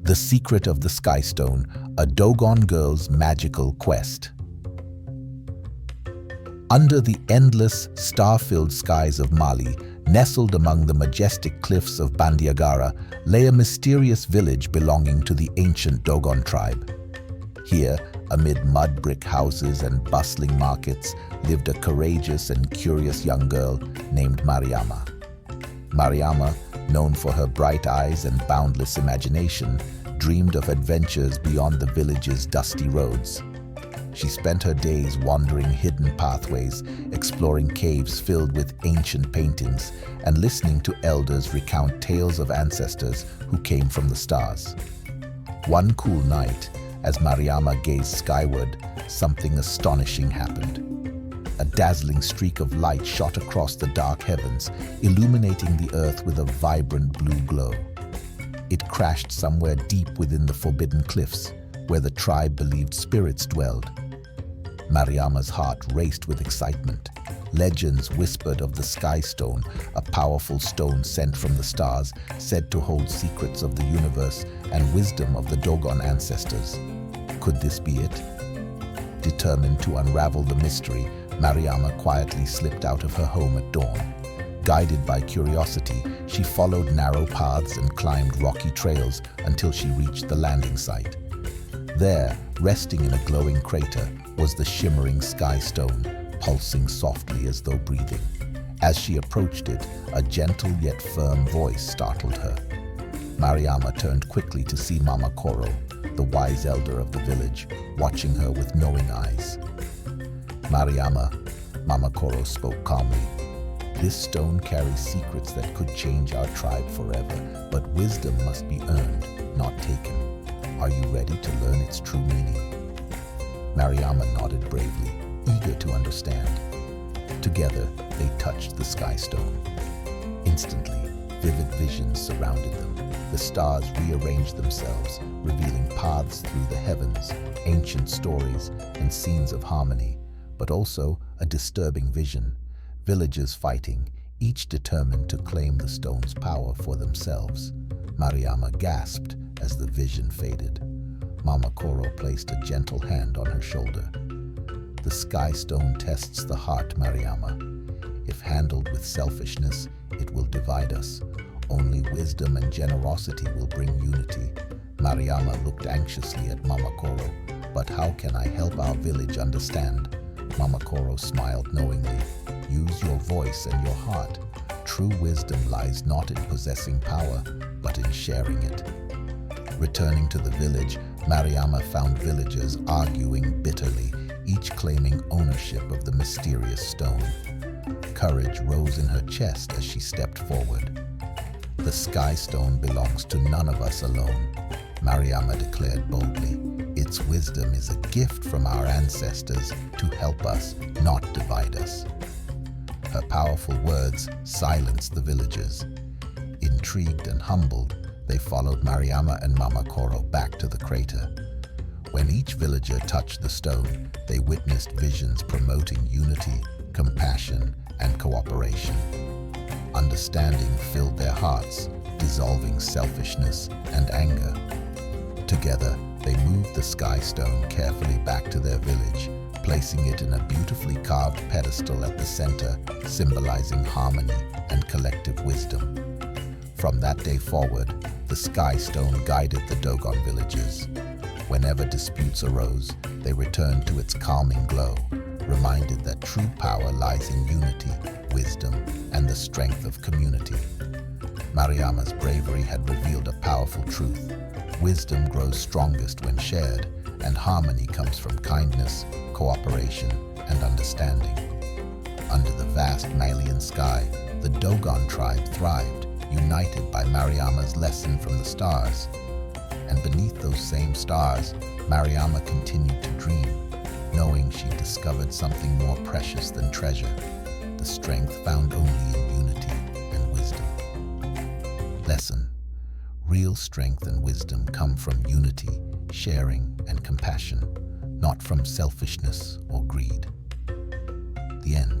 The Secret of the Sky Stone, a Dogon girl's magical quest. Under the endless, star-filled skies of Mali, nestled among the majestic cliffs of Bandiagara, lay a mysterious village belonging to the ancient Dogon tribe. Here, amid mud brick houses and bustling markets, lived a courageous and curious young girl named Mariama. Mariama, known for her bright eyes and boundless imagination, dreamed of adventures beyond the village's dusty roads. She spent her days wandering hidden pathways, exploring caves filled with ancient paintings, and listening to elders recount tales of ancestors who came from the stars. One cool night, as Mariama gazed skyward, something astonishing happened. A dazzling streak of light shot across the dark heavens, illuminating the earth with a vibrant blue glow. It crashed somewhere deep within the forbidden cliffs, where the tribe believed spirits dwelled. Mariama's heart raced with excitement. Legends whispered of the Sky Stone, a powerful stone sent from the stars, said to hold secrets of the universe and wisdom of the Dogon ancestors. Could this be it? Determined to unravel the mystery, Mariama quietly slipped out of her home at dawn. Guided by curiosity, she followed narrow paths and climbed rocky trails until she reached the landing site. There, resting in a glowing crater, was the shimmering Sky Stone, pulsing softly as though breathing. As she approached it, a gentle yet firm voice startled her. Mariama turned quickly to see Mama Koro, the wise elder of the village, watching her with knowing eyes. Mariama, Mama Koro spoke calmly. This stone carries secrets that could change our tribe forever, but wisdom must be earned, not taken. Are you ready to learn its true meaning? Mariama nodded bravely, eager to understand. Together, they touched the Sky Stone. Instantly, vivid visions surrounded them. The stars rearranged themselves, revealing paths through the heavens, ancient stories, and scenes of harmony, but also a disturbing vision. Villagers fighting, each determined to claim the stone's power for themselves. Mariama gasped as the vision faded. Mama Koro placed a gentle hand on her shoulder. The Sky Stone tests the heart, Mariama. If handled with selfishness, it will divide us. Only wisdom and generosity will bring unity. Mariama looked anxiously at Mama Koro. But how can I help our village understand? Mama Koro smiled knowingly. Use your voice and your heart. True wisdom lies not in possessing power, but in sharing it. Returning to the village, Mariama found villagers arguing bitterly, each claiming ownership of the mysterious stone. Courage rose in her chest as she stepped forward. The Sky Stone belongs to none of us alone, Mariama declared boldly. Its wisdom is a gift from our ancestors to help us, not divide us. Her powerful words silenced the villagers. Intrigued and humbled, they followed Mariama and Mama Koro back to the crater. When each villager touched the stone, they witnessed visions promoting unity, compassion, and cooperation. Understanding filled their hearts, dissolving selfishness and anger. Together, they moved the Sky Stone carefully back to their village, placing it in a beautifully carved pedestal at the center, symbolizing harmony and collective wisdom. From that day forward, the Sky Stone guided the Dogon villagers. Whenever disputes arose, they returned to its calming glow, reminded that true power lies in unity, wisdom, and the strength of community. Mariama's bravery had revealed a powerful truth. Wisdom grows strongest when shared, and harmony comes from kindness, cooperation, and understanding. Under the vast Malian sky, the Dogon tribe thrived, united by Mariama's lesson from the stars. And beneath those same stars, Mariama continued to dream, knowing she discovered something more precious than treasure, the strength found only in unity and wisdom. Lesson: real strength and wisdom come from unity, sharing, and compassion, not from selfishness or greed. The end.